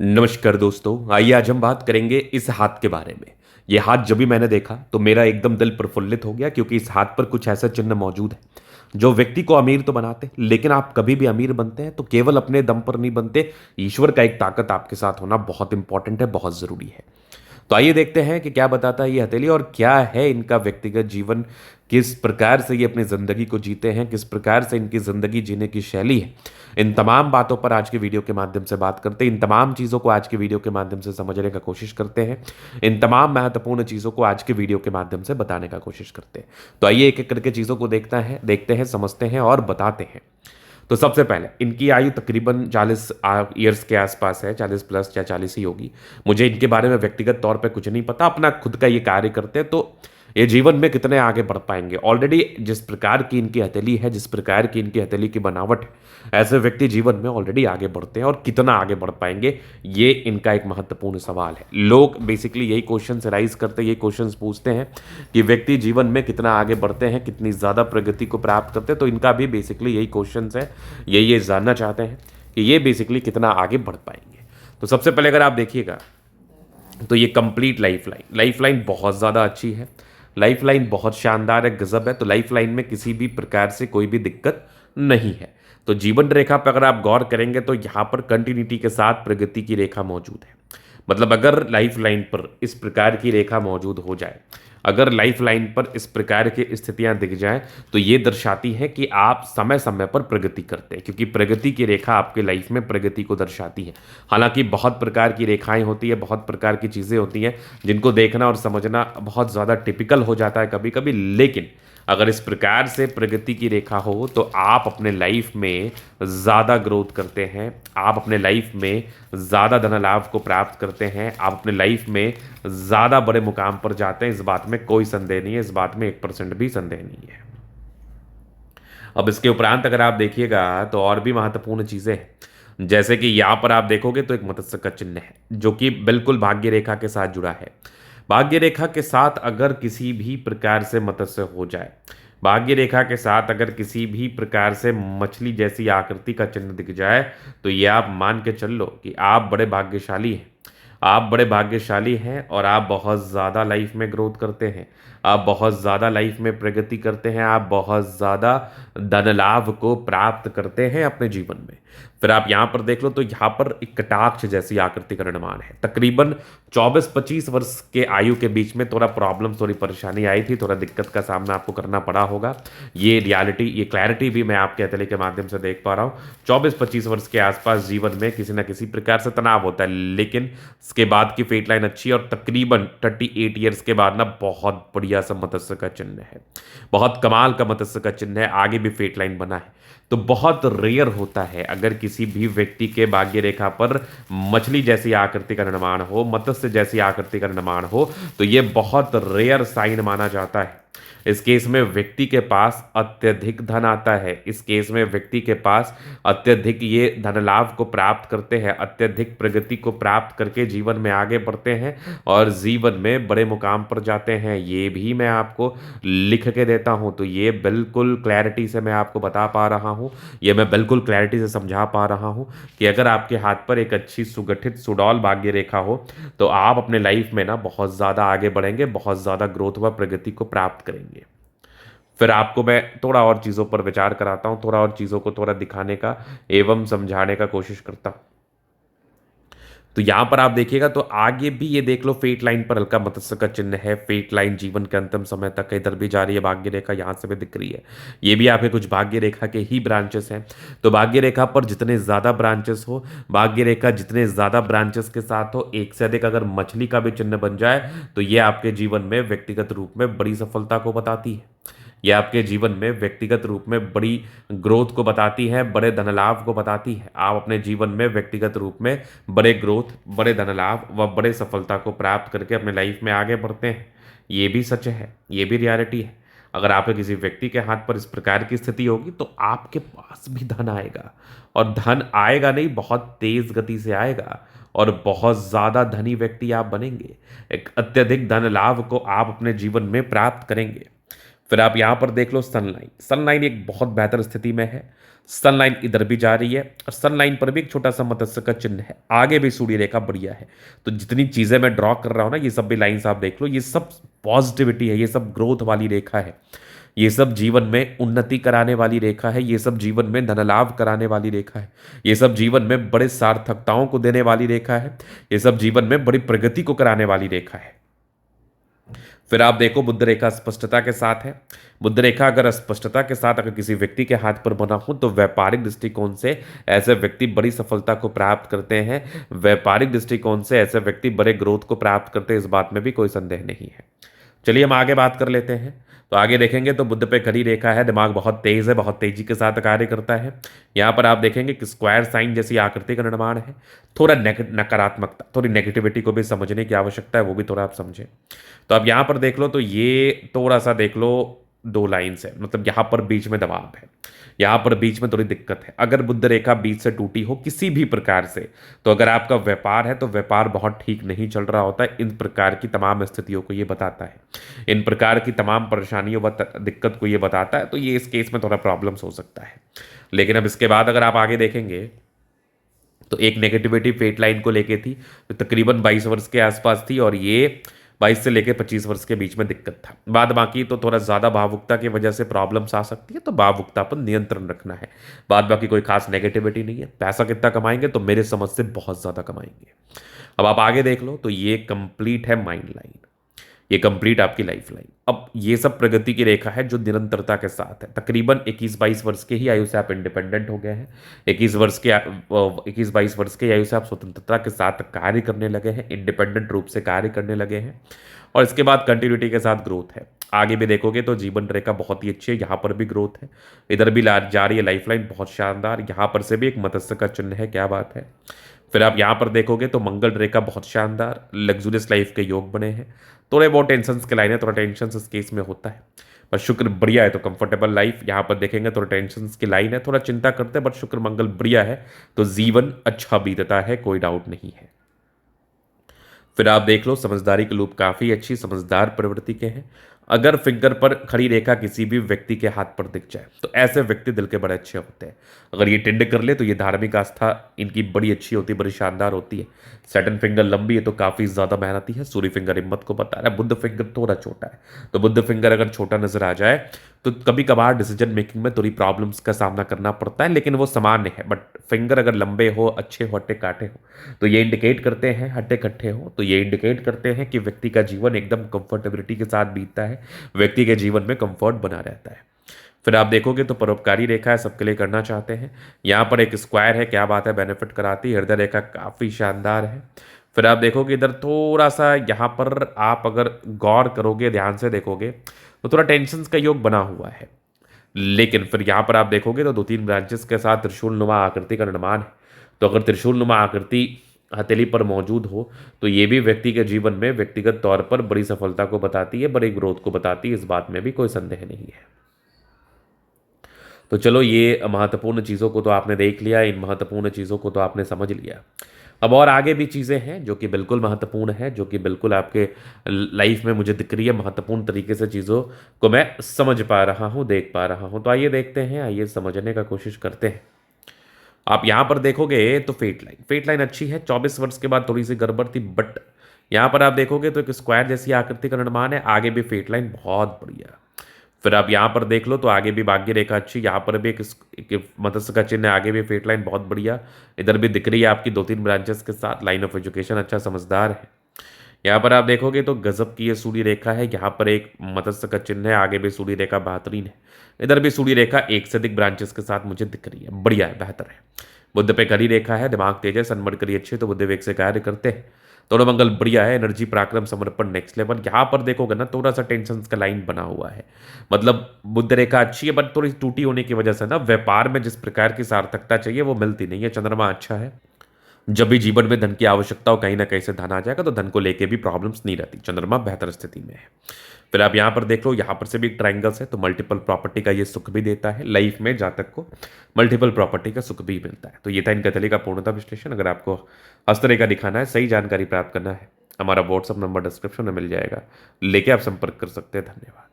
नमस्कार दोस्तों, आइए आज हम बात करेंगे इस हाथ के बारे में। ये हाथ जब भी मैंने देखा तो मेरा एकदम दिल प्रफुल्लित हो गया, क्योंकि इस हाथ पर कुछ ऐसा चिन्ह मौजूद है जो व्यक्ति को अमीर तो बनाते, लेकिन आप कभी भी अमीर बनते हैं तो केवल अपने दम पर नहीं बनते। ईश्वर का एक ताकत आपके साथ होना बहुत इंपॉर्टेंट है, बहुत जरूरी है। तो आइए देखते हैं कि क्या बताता है ये हथेली और क्या है इनका व्यक्तिगत जीवन, किस प्रकार से ये अपनी ज़िंदगी को जीते हैं, किस प्रकार से इनकी ज़िंदगी जीने की शैली है। इन तमाम बातों पर आज के वीडियो के माध्यम से बात करते हैं, इन तमाम चीज़ों को आज के वीडियो के माध्यम से समझने का कोशिश करते हैं, इन तमाम महत्वपूर्ण चीज़ों को आज के वीडियो के माध्यम से बताने का कोशिश करते हैं। तो आइए एक एक करके चीज़ों को देखते हैं, समझते हैं और बताते हैं। तो सबसे पहले इनकी आयु तकरीबन 40 ईयर्स के आसपास है, 40 प्लस या 40 ही होगी। मुझे इनके बारे में व्यक्तिगत तौर पे कुछ नहीं पता, अपना खुद का ये कार्य करते हैं। तो ये जीवन में कितने आगे बढ़ पाएंगे। ऑलरेडी जिस प्रकार की इनकी हथेली है, जिस प्रकार की इनकी हथेली की बनावट है, ऐसे व्यक्ति जीवन में ऑलरेडी आगे बढ़ते हैं, और कितना आगे बढ़ पाएंगे ये इनका एक महत्वपूर्ण सवाल है। लोग बेसिकली यही क्वेश्चन राइज करते हैं, ये क्वेश्चन पूछते हैं कि व्यक्ति जीवन में कितना आगे बढ़ते हैं, कितनी ज़्यादा प्रगति को प्राप्त करते हैं। तो इनका भी बेसिकली यही क्वेश्चन है, ये जानना चाहते हैं कि ये बेसिकली कितना आगे बढ़ पाएंगे। तो सबसे पहले अगर आप देखिएगा तो ये कंप्लीट लाइफ लाइन बहुत ज़्यादा अच्छी है, लाइफ लाइन बहुत शानदार है, गजब है। तो लाइफ लाइन में किसी भी प्रकार से कोई भी दिक्कत नहीं है। तो जीवन रेखा पर अगर आप गौर करेंगे तो यहाँ पर कंटिन्यूटी के साथ प्रगति की रेखा मौजूद है। मतलब अगर लाइफ लाइन पर इस प्रकार की रेखा मौजूद हो जाए, अगर लाइफ लाइन पर इस प्रकार की स्थितियां दिख जाएं, तो ये दर्शाती है कि आप समय समय पर प्रगति करते हैं, क्योंकि प्रगति की रेखा आपके लाइफ में प्रगति को दर्शाती है। हालांकि बहुत प्रकार की रेखाएं होती है, बहुत प्रकार की चीज़ें होती हैं जिनको देखना और समझना बहुत ज़्यादा टिपिकल हो जाता है कभी कभी, लेकिन अगर इस प्रकार से प्रगति की रेखा हो तो आप अपने लाइफ में ज़्यादा ग्रोथ करते हैं, आप अपने लाइफ में ज़्यादा धन लाभ को प्राप्त करते हैं, आप अपने लाइफ में ज़्यादा बड़े मुकाम पर जाते हैं। इस बात में कोई संदेह नहीं है, इस बात में 1% भी संदेह नहीं है। अब इसके उपरांत अगर आप देखिएगा तो और भी महत्वपूर्ण चीज़ें हैं, जैसे कि यहाँ पर आप देखोगे तो एक मत्स्य का चिन्ह है जो कि बिल्कुल भाग्य रेखा के साथ जुड़ा है। भाग्य रेखा के साथ अगर किसी भी प्रकार से मत्स्य हो जाए, भाग्य रेखा के साथ अगर किसी भी प्रकार से मछली जैसी आकृति का चिन्ह दिख जाए, तो ये आप मान के चल लो कि आप बड़े भाग्यशाली हैं। आप बड़े भाग्यशाली हैं और आप बहुत ज़्यादा लाइफ में ग्रोथ करते हैं, आप बहुत ज़्यादा लाइफ में प्रगति करते हैं, आप बहुत ज़्यादा धन लाभ को प्राप्त करते हैं अपने जीवन में। फिर आप यहाँ पर देख लो तो यहाँ पर एक कटाक्ष जैसी आकृति का निर्माण है। तकरीबन 24-25 वर्ष के आयु के बीच में थोड़ा प्रॉब्लम, थोड़ी परेशानी आई थी, थोड़ा दिक्कत का सामना आपको करना पड़ा होगा। ये रियलिटी, ये क्लैरिटी भी मैं आपके हथेली के माध्यम से देख पा रहा हूँ। 24-25 वर्ष के आसपास जीवन में किसी न किसी प्रकार से तनाव होता है, लेकिन इसके बाद की फेट लाइन अच्छी है, और तकरीबन 38 ईयर्स के बाद ना बहुत बढ़िया सा मत्स्य का चिन्ह है, बहुत कमाल का मत्स्य का चिन्ह है। आगे भी फेट लाइन बना है। तो बहुत रेयर होता है अगर किसी भी व्यक्ति के भाग्य रेखा पर मछली जैसी आकृति का निर्माण हो, मत्स्य जैसी आकृति का निर्माण हो, तो ये बहुत रेयर साइन माना जाता है। इस केस में व्यक्ति के पास अत्यधिक धन आता है, इस केस में व्यक्ति के पास अत्यधिक ये धन लाभ को प्राप्त करते हैं, अत्यधिक प्रगति को प्राप्त करके जीवन में आगे बढ़ते हैं और जीवन में बड़े मुकाम पर जाते हैं। ये भी मैं आपको लिख के देता हूँ। तो ये बिल्कुल क्लैरिटी से मैं आपको बता पा रहा हूँ, ये मैं बिल्कुल क्लैरिटी से समझा पा रहा हूँ कि अगर आपके हाथ पर एक अच्छी सुगठित सुडौल भाग्य रेखा हो तो आप अपने लाइफ में ना बहुत ज़्यादा आगे बढ़ेंगे, बहुत ज़्यादा ग्रोथ व प्रगति को प्राप्त करेंगे। फिर आपको मैं थोड़ा और चीज़ों पर विचार कराता हूँ, थोड़ा और चीज़ों को थोड़ा दिखाने का एवं समझाने का कोशिश करता हूँ। तो यहाँ पर आप देखिएगा तो आगे भी ये देख लो, फेट लाइन पर हल्का मत्स्य का चिन्ह है। फेट लाइन जीवन के अंतिम समय तक इधर भी जा रही है, भाग्य रेखा यहाँ से भी दिख रही है। ये भी आपके कुछ भाग्य रेखा के ही ब्रांचेस हैं। तो भाग्य रेखा पर जितने ज़्यादा ब्रांचेस हो, भाग्य रेखा जितने ज़्यादा ब्रांचेस के साथ हो, एक से अधिक अगर मछली का भी चिन्ह बन जाए, तो ये आपके जीवन में व्यक्तिगत रूप में बड़ी सफलता को बताती है। ये आपके जीवन में व्यक्तिगत रूप में बड़ी ग्रोथ को बताती है, बड़े धन लाभ को बताती है। आप अपने जीवन में व्यक्तिगत रूप में बड़े ग्रोथ, बड़े धन लाभ व बड़े सफलता को प्राप्त करके अपने लाइफ में आगे बढ़ते हैं। ये भी सच है, ये भी रियलिटी है। अगर आपके किसी व्यक्ति के हाथ पर इस प्रकार की स्थिति होगी तो आपके पास भी धन आएगा, और धन आएगा नहीं, बहुत तेज गति से आएगा, और बहुत ज़्यादा धनी व्यक्ति आप बनेंगे। एक अत्यधिक धन लाभ को आप अपने जीवन में प्राप्त करेंगे। फिर आप यहाँ पर देख लो सनलाइन। सनलाइन एक बहुत बेहतर स्थिति में है। सन लाइन इधर भी जा रही है और सन लाइन पर भी एक छोटा सा मत्स्य का चिन्ह है, आगे भी सूर्य रेखा बढ़िया है। तो जितनी चीजें मैं ड्रॉ कर रहा हूं ना, ये सब भी लाइंस आप देख लो, ये सब पॉजिटिविटी है, ये सब ग्रोथ वाली रेखा है, ये सब जीवन में उन्नति कराने वाली रेखा है, ये सब जीवन में धन लाभ कराने वाली रेखा है, ये सब जीवन में बड़े सार्थकताओं को देने वाली रेखा है, ये सब जीवन में बड़ी प्रगति को कराने वाली रेखा है। फिर आप देखो बुध रेखा स्पष्टता के साथ है। बुध रेखा अगर स्पष्टता के साथ अगर किसी व्यक्ति के हाथ पर बना हो तो व्यापारिक दृष्टिकोण से ऐसे व्यक्ति बड़ी सफलता को प्राप्त करते हैं। व्यापारिक दृष्टिकोण से ऐसे व्यक्ति बड़े ग्रोथ को प्राप्त करते हैं, इस बात में भी कोई संदेह नहीं है। चलिए हम आगे बात कर लेते हैं। तो आगे देखेंगे तो बुध पे खड़ी रेखा है, दिमाग बहुत तेज है, बहुत तेजी के साथ कार्य करता है। यहाँ पर आप देखेंगे कि स्क्वायर साइन जैसी आकृति का निर्माण है। थोड़ा नकारात्मकता, थोड़ी नेगेटिविटी को भी समझने की आवश्यकता है, वो भी थोड़ा आप समझें। तो आप यहाँ पर देख लो तो ये थोड़ा सा देख लो, दो लाइन्स है, मतलब यहाँ पर बीच में दबाव है, यहाँ पर बीच में थोड़ी दिक्कत है। अगर बुध रेखा बीच से टूटी हो किसी भी प्रकार से, तो अगर आपका व्यापार है तो व्यापार बहुत ठीक नहीं चल रहा होता है। इन प्रकार की तमाम स्थितियों को ये बताता है, इन प्रकार की तमाम परेशानियों व दिक्कत को ये बताता है। तो ये इस केस में थोड़ा प्रॉब्लम्स हो सकता है। लेकिन अब इसके बाद अगर आप आगे देखेंगे तो एक नेगेटिविटी फेट लाइन को लेके थी, तो तकरीबन 22 वर्ष के आसपास थी, और ये 22 से लेकर 25 वर्ष के बीच में दिक्कत था। बाद बाकी तो थोड़ा ज़्यादा भावुकता की वजह से प्रॉब्लम्स आ सकती है, तो भावुकता पर नियंत्रण रखना है। बाद बाकी कोई खास नेगेटिविटी नहीं है। पैसा कितना कमाएंगे, तो मेरे समझ से बहुत ज़्यादा कमाएंगे। अब आप आगे देख लो तो ये कंप्लीट है माइंड लाइन, ये कंप्लीट आपकी लाइफ लाइन। अब ये सब प्रगति की रेखा है जो निरंतरता के साथ है। तकरीबन 21-22 वर्ष के ही आयु से आप इंडिपेंडेंट हो गए हैं। 21-22 वर्ष के आयु से आप स्वतंत्रता के साथ कार्य करने लगे हैं, इंडिपेंडेंट रूप से कार्य करने लगे हैं, और इसके बाद कंटिन्यूटी के साथ ग्रोथ है। आगे भी देखोगे तो जीवन रेखा बहुत ही अच्छी है, यहाँ पर भी ग्रोथ है, इधर भी जा रही है लाइफ लाइन बहुत शानदार। यहाँ पर से भी एक मत्स्य का चिन्ह है, क्या बात है। फिर आप यहाँ पर देखोगे तो मंगल रेखा बहुत शानदार, लग्जूरियस लाइफ के योग बने हैं। थोड़े बहुत टेंशन के लाइन है, थोड़ा टेंशन इस केस में होता है, पर शुक्र बढ़िया है तो कंफर्टेबल लाइफ। यहाँ पर देखेंगे थोड़ा टेंशन की लाइन है, थोड़ा चिंता करते हैं, बट शुक्र मंगल बढ़िया है तो जीवन अच्छा बीतता है, कोई डाउट नहीं है। फिर आप देख लो समझदारी के लूप काफी अच्छी, समझदार प्रवृत्ति के हैं। अगर फिंगर पर खड़ी रेखा किसी भी व्यक्ति के हाथ पर दिख जाए तो ऐसे व्यक्ति दिल के बड़े अच्छे होते हैं। अगर ये टिंड कर ले तो ये धार्मिक आस्था इनकी बड़ी अच्छी होती है, बड़ी शानदार होती है। सैटर्न फिंगर लंबी है तो काफी ज्यादा मेहनती है। सूर्य फिंगर हिम्मत को बता रहा है। बुध फिंगर थोड़ा छोटा है, तो बुध फिंगर अगर छोटा नजर आ जाए तो कभी कभार डिसीजन मेकिंग में थोड़ी प्रॉब्लम्स का सामना करना पड़ता है, लेकिन वो सामान्य है। बट फिंगर अगर लंबे हो, अच्छे हो, हट्टे काटे हो, तो ये इंडिकेट करते हैं, हट्टे कट्टे हो तो ये इंडिकेट करते हैं कि व्यक्ति का जीवन एकदम कंफर्टेबिलिटी के साथ बीतता है, व्यक्ति के जीवन में कंफर्ट बना रहता है। फिर आप देखोगे तो परोपकारी रेखा है, सबके लिए करना चाहते हैं। यहाँ पर एक स्क्वायर है, क्या बात है, बेनिफिट कराती है। हृदय रेखा काफ़ी शानदार है। फिर आप देखोगे इधर थोड़ा सा, यहाँ पर आप अगर गौर करोगे, ध्यान से देखोगे तो थोड़ा टेंशन का योग बना हुआ है। लेकिन फिर यहाँ पर आप देखोगे तो 2-3 ब्रांचेस के साथ त्रिशूल नुमा आकृति का निर्माण है। तो अगर त्रिशूल नुमा आकृति हथेली पर मौजूद हो तो ये भी व्यक्ति के जीवन में व्यक्तिगत तौर पर बड़ी सफलता को बताती है, बड़ी ग्रोथ को बताती है, इस बात में भी कोई संदेह नहीं है। तो चलो ये महत्वपूर्ण चीज़ों को तो आपने देख लिया, इन महत्वपूर्ण चीज़ों को तो आपने समझ लिया। अब और आगे भी चीज़ें हैं जो कि बिल्कुल महत्वपूर्ण है, जो कि बिल्कुल आपके लाइफ में मुझे दिख रही है, महत्वपूर्ण तरीके से चीज़ों को मैं समझ पा रहा हूँ, देख पा रहा हूँ। तो आइए देखते हैं, आइए समझने का कोशिश करते हैं। आप यहाँ पर देखोगे तो फेट लाइन अच्छी है। 24 वर्ष के बाद थोड़ी सी गड़बड़ थी, बट यहाँ पर आप देखोगे तो एक स्क्वायर जैसी आकृति का निर्माण है, आगे भी फेट लाइन बहुत बढ़िया। फिर आप यहाँ पर देख लो तो आगे भी भाग्य रेखा अच्छी, यहाँ पर भी एक मत्स्य का चिन्ह है, आगे भी फेट लाइन बहुत बढ़िया। इधर भी दिख रही है आपकी 2-3 ब्रांचेस के साथ। लाइन ऑफ एजुकेशन अच्छा, समझदार है। यहाँ पर आप देखोगे तो गजब की ये सूर्य रेखा है, यहाँ पर एक मत्स्य का चिन्ह है, आगे भी सूर्य रेखा बेहतरीन है। इधर भी सूर्य रेखा एक से अधिक ब्रांचेस के साथ मुझे दिख रही है, बढ़िया है, बेहतर है। बुद्ध पे खड़ी रेखा है, दिमाग तेज है, सनमर करी अच्छे, तो बुद्ध वेग से कार्य करते हैं। थोड़ा मंगल बढ़िया है, एनर्जी पराक्रम समर्पण नेक्स्ट लेवल। यहाँ पर देखोगे ना थोड़ा सा टेंशन का लाइन बना हुआ है, मतलब बुद्ध रेखा अच्छी है बट थोड़ी टूटी होने की वजह से ना व्यापार में जिस प्रकार की सार्थकता चाहिए वो मिलती नहीं है। चंद्रमा अच्छा है, जब भी जीवन में धन की आवश्यकता हो, कहीं ना कहीं से धन आ जाएगा, तो धन को लेके भी प्रॉब्लम्स नहीं रहती। चंद्रमा बेहतर स्थिति में है। फिर आप यहाँ पर देख लो, यहाँ पर से भी ट्राइंगल्स है, तो मल्टीपल प्रॉपर्टी का ये सुख भी देता है। लाइफ में जातक को मल्टीपल प्रॉपर्टी का सुख भी मिलता है। तो ये था इनका तले का पूर्णता विश्लेषण। अगर आपको हस्तरेखा दिखाना है, सही जानकारी प्राप्त करना है, हमारा व्हाट्सअप नंबर डिस्क्रिप्शन में मिल जाएगा, लेके आप संपर्क कर सकते हैं। धन्यवाद।